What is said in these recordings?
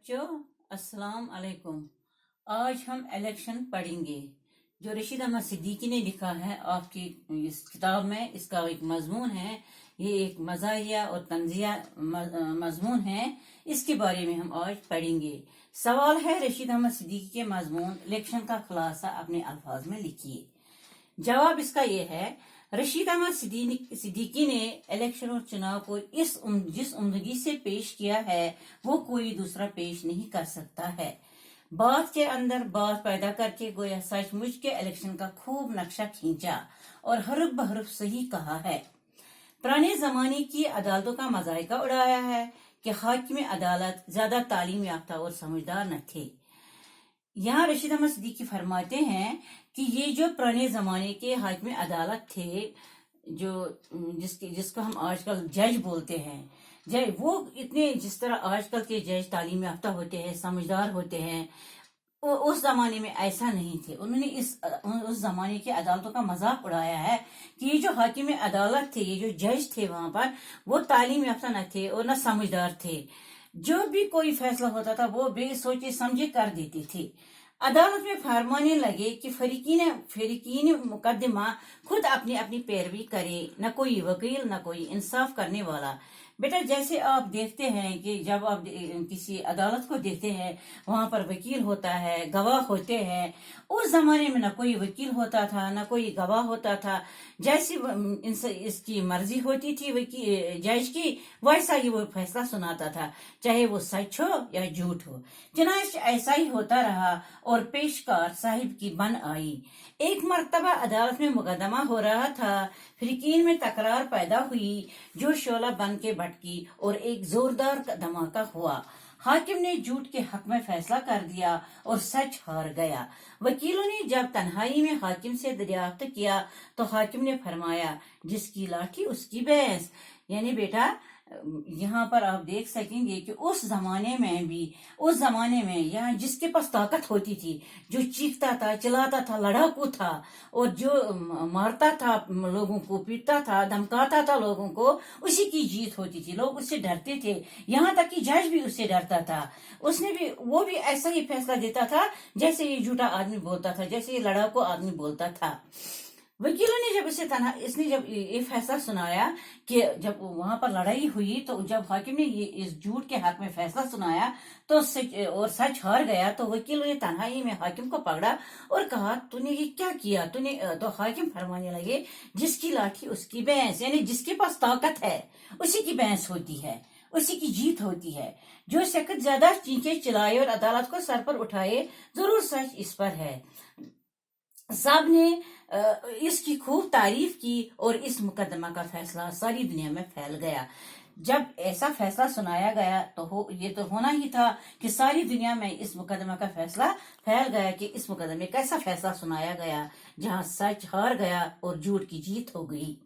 बच्चों, अस्सलाम अलैकुम। आज हम इलेक्शन पढ़ेंगे जो रशीद अहमद सिद्दीकी ने लिखा है आपकी इस किताब में। इसका एक मजमून है, ये एक मज़ाहिया और तंजिया मजमून है। इसके बारे में हम आज पढ़ेंगे। सवाल है, रशीद अहमद सिद्दीकी के मजमून इलेक्शन का खुलासा अपने अल्फाज में लिखिए। जवाब इसका ये है, रशीद अहमद सिद्दीकी ने इलेक्शन और चुनाव को जिस उम्दगी से पेश किया है वो कोई दूसरा पेश नहीं कर सकता है। बात के अंदर बात पैदा करके गोया सचमुच के इलेक्शन का खूब नक्शा खींचा और हरफ बहरफ सही कहा है। पुराने जमाने की अदालतों का मजायका उड़ाया है कि हाकिम अदालत ज्यादा तालीम याफ्ता और समझदार न थे। यहाँ रशीद अहमद सिद्दीकी फरमाते हैं कि ये जो पुराने जमाने के हाकिम अदालत थे, जो जिसको हम आजकल जज बोलते हैं, जज वो इतने जिस तरह आजकल के जज तालीम याफ्ता होते हैं, समझदार होते हैं, उस जमाने में ऐसा नहीं थे। उन्होंने उस जमाने की अदालतों का मजाक उड़ाया है कि ये जो हाकिम अदालत थे, ये जो जज थे वहां पर, वो तालीम याफ्ता न थे और न समझदार थे। जो भी कोई फैसला होता था वो बेसोचे समझे कर देते थे। अदालत में फरमाने लगे कि फरीकीन मुकदमा खुद अपनी अपनी पैरवी करे, न कोई वकील न कोई इंसाफ करने वाला। बेटा, जैसे आप देखते हैं कि जब आप किसी अदालत को देखते हैं, वहां पर वकील होता है, गवाह होते हैं। उस जमाने में न कोई वकील होता था, न कोई गवाह होता था। जैसी इसकी मर्जी होती थी जज की, वैसा ही वो फैसला सुनाता था, चाहे वो सच हो या झूठ हो। चुनांचे ऐसा ही होता रहा और पेशकार साहिब की बन आई। एक मर्तबा अदालत में मुकदमा हो रहा था, फरीकीन में तकरार पैदा हुई जो शोला बन के भटकी और एक जोरदार धमाका हुआ। हाकिम ने झूठ के हक में फैसला कर दिया और सच हार गया। वकीलों ने जब तन्हाई में हाकिम से दरियाफ्त किया तो हाकिम ने फरमाया, जिसकी लाठी उसकी भैंस। यानी बेटा, यहाँ पर आप देख सकेंगे कि उस जमाने में यहाँ जिसके पास ताकत होती थी, जो चीखता था, चिल्लाता था, लड़ाकू था और जो मारता था लोगों को, पीटता था, धमकाता था लोगों को, उसी की जीत होती थी। लोग उससे डरते थे, यहाँ तक कि जज भी उससे डरता था। वो भी ऐसा ही फैसला देता था जैसे ये झूठा आदमी बोलता था, जैसे ये लड़ाकू आदमी बोलता था। वकीलों ने जब इसने जब ये फैसला सुनाया कि जब वहां पर लड़ाई हुई, तो जब हाकिम ने ये इस झूठ के हक में फैसला सुनाया तो सच हार गया, तो वकीलों ने तन्हाई में हाकिम को पकड़ा और कहा, तूने ये क्या किया? तो हाकिम फरमाने लगे, जिसकी लाठी उसकी भैंस। यानी जिसके पास ताकत है उसी की भैंस होती है, उसी की जीत होती है। जो शख्स ज्यादा चीखे चिल्लाए और अदालत को सर पर उठाए, जरूर सच इस पर है। सब ने इसकी खूब तारीफ की और इस मुकदमा का फैसला सारी दुनिया में फैल गया। जब ऐसा फैसला सुनाया गया तो ये तो होना ही था कि सारी दुनिया में इस मुकदमा का फैसला फैल गया कि इस मुकदमे में कैसा फैसला सुनाया गया, जहां सच हार गया और झूठ की जीत हो गई।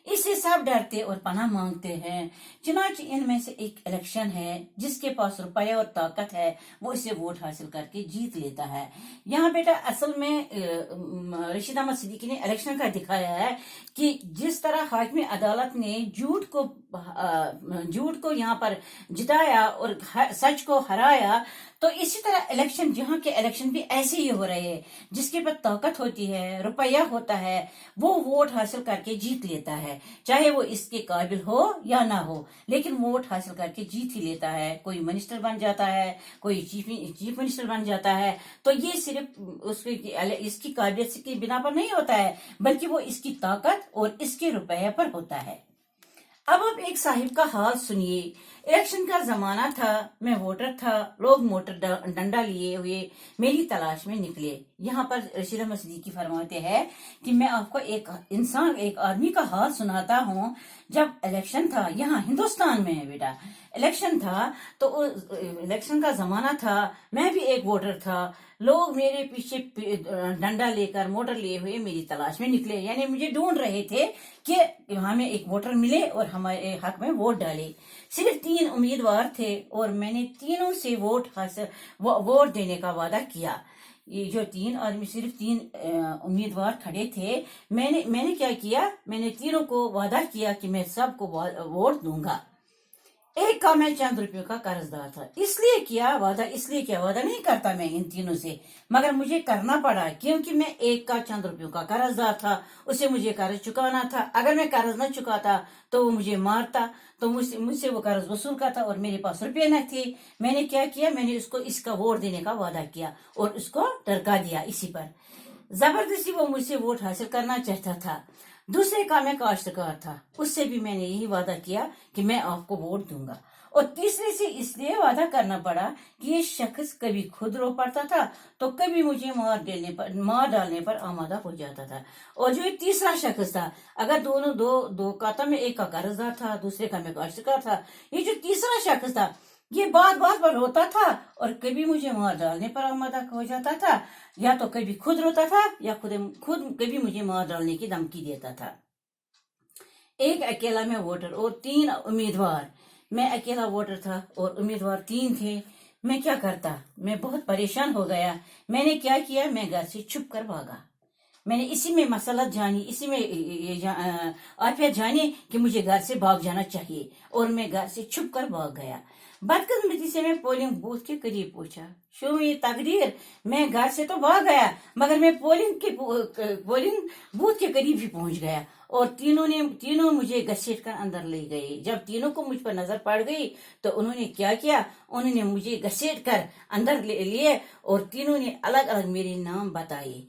इससे सब डरते और पनाह मांगते हैं। चुनांचे इनमें से एक इलेक्शन है, जिसके पास रुपया और ताकत है वो इसे वोट हासिल करके जीत लेता है। यहाँ बेटा, असल में रशीद अहमद सिद्दीकी ने इलेक्शन का दिखाया है कि जिस तरह हाकिम अदालत ने झूठ को यहाँ पर जिताया और सच को हराया, तो इसी तरह इलेक्शन, जहाँ के इलेक्शन भी ऐसे ही हो रहे हैं। जिसके पास ताकत होती है, रुपया होता है, वो वोट हासिल करके जीत लेता है, चाहे वो इसके काबिल हो या ना हो, लेकिन वोट हासिल करके जीत ही लेता है। कोई मिनिस्टर बन जाता है, कोई चीफ मिनिस्टर बन जाता है। तो ये सिर्फ इसकी काबिलियत के बिना पर नहीं होता है, बल्कि वो इसकी ताकत और इसके रुपये पर होता है। अब आप एक साहिब का हाल सुनिए। इलेक्शन का जमाना था, मैं वोटर था, लोग मोटर डंडा लिए हुए मेरी तलाश में निकले। यहाँ पर रशीद अहमद सिद्दीकी फरमाते हैं कि मैं आपको एक आदमी का हाल सुनाता हूँ। जब इलेक्शन था, यहाँ हिंदुस्तान में है बेटा, इलेक्शन था, तो इलेक्शन का जमाना था, मैं भी एक वोटर था। लोग मेरे पीछे डंडा लेकर, मोटर लिए हुए मेरी तलाश में निकले, यानी मुझे ढूंढ रहे थे कि हमें एक वोटर मिले और हमारे हक में वोट डाले। सिर्फ 3 उम्मीदवार थे और मैंने तीनों से वोट देने का वादा किया। ये जो 3 आदमी, सिर्फ 3 उम्मीदवार खड़े थे, मैंने क्या किया, मैंने तीनों को वादा किया कि मैं सबको वोट दूंगा। एक का मैं चंद रुपयों का कर्जदार था। इसलिए किया वादा, इसलिए किया वादा नहीं करता मैं इन तीनों से, मगर मुझे करना पड़ा क्योंकि मैं एक का चंद रुपयों का कर्जदार था, उसे मुझे कर्ज चुकाना था। अगर मैं कर्ज न चुकाता तो वो मुझे मारता, तो मुझसे वो कर्ज वसूल करता और मेरे पास रुपये न थे। मैंने क्या किया, मैंने उसको इसका वोट देने का वादा किया और उसको टरका दिया। इसी पर जबरदस्ती वो मुझसे वोट हासिल करना चाहता था। दूसरे का मैं काश्तकार था, उससे भी मैंने यही वादा किया कि मैं आपको वोट दूंगा। और तीसरे से इसलिए वादा करना पड़ा कि ये शख्स कभी खुद रो पड़ता था तो कभी मुझे मार डालने पर आमादा हो जाता था। और जो ये तीसरा शख्स था, अगर दोनों दो का था, मैं एक का कर्जदार था, दूसरे का मैं काश्तकार था, ये जो तीसरा शख्स था ये बात बात पर रोता था और कभी मुझे मार डालने पर आमादा हो जाता था, या तो कभी खुद रोता था या खुद कभी मुझे मार डालने की धमकी देता था। एक अकेला मैं वोटर और 3 उम्मीदवार, मैं अकेला वोटर था और उम्मीदवार 3 थे। मैं क्या करता, मैं बहुत परेशान हो गया। मैंने क्या किया, मैं घर से छुप कर भागा। मैंने इसी में मसलत जानी, इसी में आफियत जानी कि मुझे घर से भाग जाना चाहिए और मैं घर से छुप कर भाग गया। बदकिस्मती से मैं पोलिंग बूथ के करीब पहुंचा। शो ये तकदीर, मैं घर से तो भाग गया मगर मैं पोलिंग बूथ के करीब ही पहुंच गया और तीनों मुझे घसीट कर अंदर ले गए। जब तीनों को मुझ पर नजर पड़ गई तो उन्होंने क्या किया, उन्होंने मुझे घसीट कर अंदर ले लिए और तीनों ने अलग अलग मेरे नाम बताए।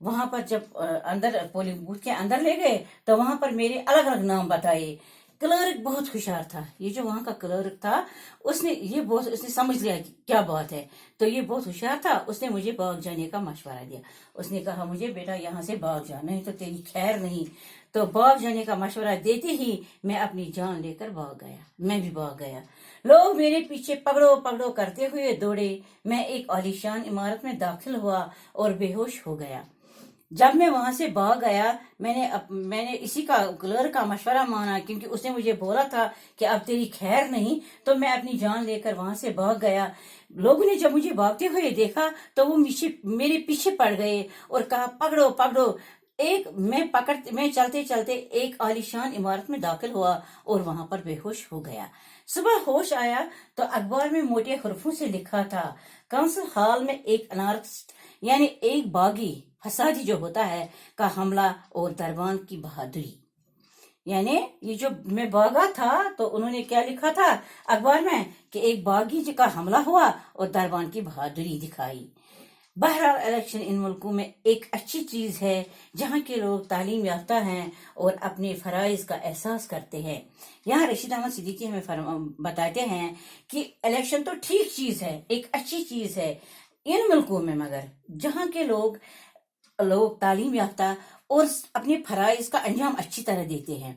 वहां पर जब अंदर पोलिंग बूथ के अंदर ले गए तो वहां पर मेरे अलग अलग नाम बताए। क्लर्क बहुत होशियार था, ये जो वहां का क्लर्क था उसने समझ लिया कि क्या बात है, तो ये बहुत होशियार था। उसने मुझे भाग जाने का मशवरा दिया। उसने कहा मुझे, बेटा यहाँ से भाग जा, नहीं तो तेरी खैर नहीं। तो भाग जाने का मशवरा देते ही मैं अपनी जान लेकर भाग गया। मैं भी भाग गया। लोग मेरे पीछे पकड़ो पकड़ो करते हुए दौड़े। मैं एक आलीशान इमारत में दाखिल हुआ और बेहोश हो गया। जब मैं वहां से भाग गया, मैंने इसी का क्लर्क का मशवरा माना क्योंकि उसने मुझे बोला था कि अब तेरी खैर नहीं, तो मैं अपनी जान लेकर वहां से भाग गया। लोगों ने जब मुझे भागते हुए देखा तो वो मेरे पीछे पड़ गए और कहा पकड़ो पकड़ो। मैं चलते चलते एक आलीशान इमारत में दाखिल हुआ और वहां पर बेहोश हो गया। सुबह होश आया तो अखबार में मोटे हरफों से लिखा था, काउंसिल हॉल में एक अनार्किस्ट यानी एक बागी फसादी जो होता है का हमला और दरबान की बहादुरी। यानी ये जो मैं भागा था तो उन्होंने क्या लिखा था अखबार में कि एक बागी का हमला हुआ और दरबान की बहादुरी दिखाई। बहरहाल इलेक्शन इन मुल्कों में एक अच्छी चीज है जहाँ के लोग तालीम याफ्ता हैं और अपने फराइज का एहसास करते हैं। यहाँ रशीद अहमद सिद्दीकी हमें बताते हैं कि इलेक्शन तो ठीक चीज है, एक अच्छी चीज है इन मुल्कों में, मगर जहाँ के लोग तालीम याफ्ता और अपने फराइज का अंजाम अच्छी तरह देते हैं,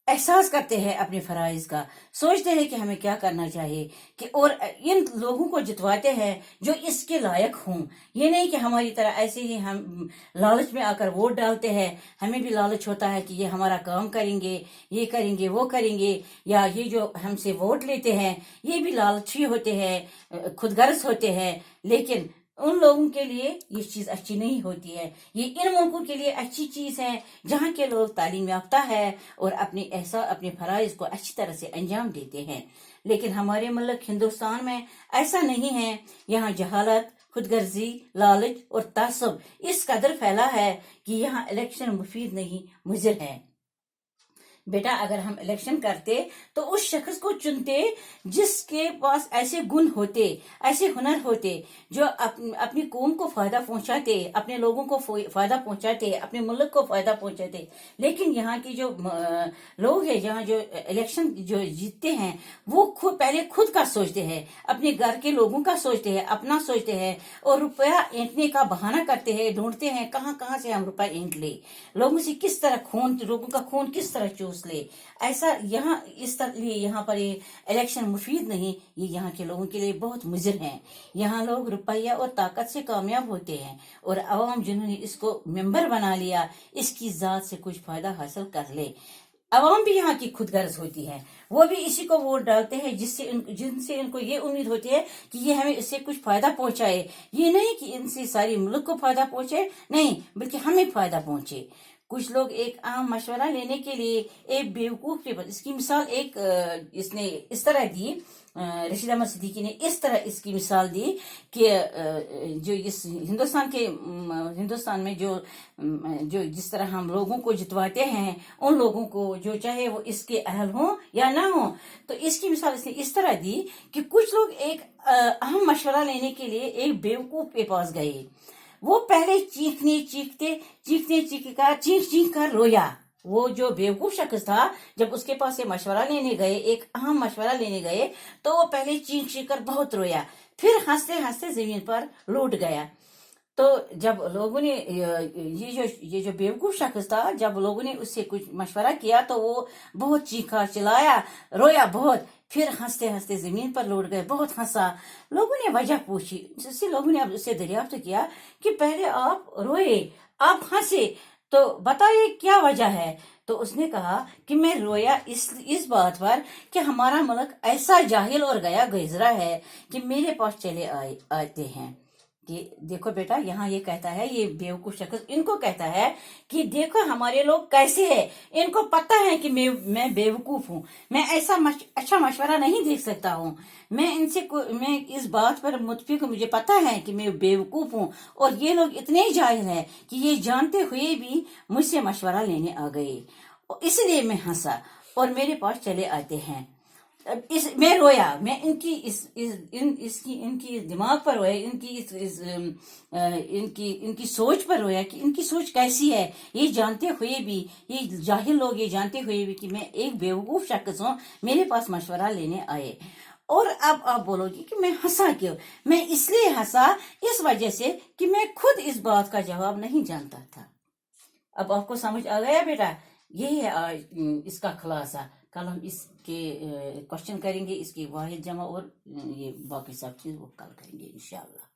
एहसास करते हैं अपने फराइज का, सोचते हैं कि हमें क्या करना चाहिए कि और इन लोगों को जितवाते हैं जो इसके लायक हों। ये नहीं कि हमारी तरह ऐसे ही हम लालच में आकर वोट डालते हैं। हमें भी लालच होता है कि ये हमारा काम करेंगे, ये करेंगे, वो करेंगे, या ये जो हमसे वोट लेते हैं ये भी लालची होते हैं, खुदगर्ज होते हैं। लेकिन उन लोगों के लिए ये चीज अच्छी नहीं होती है। ये इन मुल्कों के लिए अच्छी चीज है जहाँ के लोग तालीम याफ्ता है और अपने फराइज को अच्छी तरह से अंजाम देते हैं। लेकिन हमारे मुल्क हिंदुस्तान में ऐसा नहीं है। यहाँ जहालत, खुदगर्जी, लालच और तासुब इस कदर फैला है कि यहाँ इलेक्शन मुफीद नहीं, मुज़िर है। बेटा, अगर हम इलेक्शन करते तो उस शख्स को चुनते जिसके पास ऐसे गुण होते, ऐसे हुनर होते जो अपनी कौम को फायदा पहुंचाते, अपने लोगों को फायदा पहुंचाते, अपने मुल्क को फायदा पहुंचाते। लेकिन यहाँ की जो लोग हैं, यहाँ जो इलेक्शन जो जीतते हैं वो पहले खुद का सोचते हैं, अपने घर के लोगों का सोचते हैं, अपना सोचते हैं और रुपया ऐंठने का बहाना करते हैं, ढूंढते हैं कहाँ कहाँ से हम रुपया ऐंठ ले, लोगों से किस तरह लोगों का खून किस तरह चूस ले। ऐसा यहाँ इस तरह यहाँ पर ये इलेक्शन मुफीद नहीं, ये यहाँ के लोगों के लिए बहुत मुज़िर है। यहाँ लोग रुपया और ताकत से कामयाब होते हैं और अवाम जिन्होंने इसको मेंबर बना लिया इसकी जात से कुछ फायदा हासिल कर ले। अवाम भी यहाँ की खुदगर्ज होती है, वो भी इसी को वोट डालते हैं जिनसे इनको ये उम्मीद होती है कि ये हमें इससे कुछ फायदा पहुंचाए। ये नहीं कि इनसे सारी मुल्क को फायदा पहुंचे, नहीं, बल्कि हमें फायदा पहुंचे। کچھ لوگ ایک اہم مشورہ لینے کے لیے ایک بیوقوف کے پاس، اس کی مثال ایک اس نے اس طرح دی، رشید احمد صدیقی نے اس طرح اس کی مثال دی کہ جو اس ہندوستان میں جو جس طرح ہم لوگوں کو جتواتے ہیں، ان لوگوں کو جو چاہے وہ اس کے اہل ہوں یا نہ ہوں، تو اس کی مثال اس نے اس طرح دی کہ کچھ لوگ ایک اہم مشورہ لینے کے لیے ایک بیوقوف کے پاس گئے۔ وہ پہلے چیخ کر رویا۔ وہ جو بیوقوف شخص تھا، جب اس کے پاس یہ مشورہ لینے گئے، ایک اہم مشورہ لینے گئے، تو وہ پہلے چیخ کر بہت رویا، پھر ہنستے ہنستے زمین پر لوٹ گیا۔ تو جب لوگوں نے یہ جو بیوقوف شخص تھا، جب لوگوں نے اس سے کچھ مشورہ کیا تو وہ بہت چیخا چلایا، رویا بہت، پھر ہنستے ہنستے زمین پر لوٹ گئے، بہت ہنسا۔ لوگوں نے وجہ پوچھی، اس سے لوگوں نے اب اس سے دریافت کیا کہ پہلے آپ روئے، آپ ہنسے، تو بتائیے کیا وجہ ہے؟ تو اس نے کہا کہ میں رویا اس بات پر کہ ہمارا ملک ایسا جاہل اور گیا گزرا ہے کہ میرے پاس چلے آتے ہیں کہ دیکھو بیٹا، یہاں یہ کہتا ہے، یہ بیوقوف شخص ان کو کہتا ہے کہ دیکھو ہمارے لوگ کیسے ہیں، ان کو پتہ ہے کہ میں بیوقوف ہوں، میں ایسا اچھا مشورہ نہیں دے سکتا ہوں، میں اس بات پر متفق ہوں، مجھے پتہ ہے کہ میں بیوقوف ہوں، اور یہ لوگ اتنے جاہل ہیں کہ یہ جانتے ہوئے بھی مجھ سے مشورہ لینے آ گئے، اس لیے میں ہنسا اور میرے پاس چلے آتے ہیں۔ میں رویا، میں ان کی دماغ پر رویا، ان کی سوچ پر رویا کہ ان کی سوچ کیسی ہے، یہ جانتے ہوئے بھی، یہ جاہل لوگ یہ جانتے ہوئے بھی کہ میں ایک بیوقوف شخص ہوں، میرے پاس مشورہ لینے آئے۔ اور اب آپ بولو گی کہ میں ہنسا کیوں؟ میں اس لیے ہنسا، اس وجہ سے کہ میں خود اس بات کا جواب نہیں جانتا تھا۔ اب آپ کو سمجھ آ گیا بیٹا؟ یہی ہے آج اس کا خلاصہ۔ کل ہم اس کے کوشچن کریں گے، اس کی واحد جمع اور یہ باقی سب چیز وہ کل کریں گے انشاءاللہ۔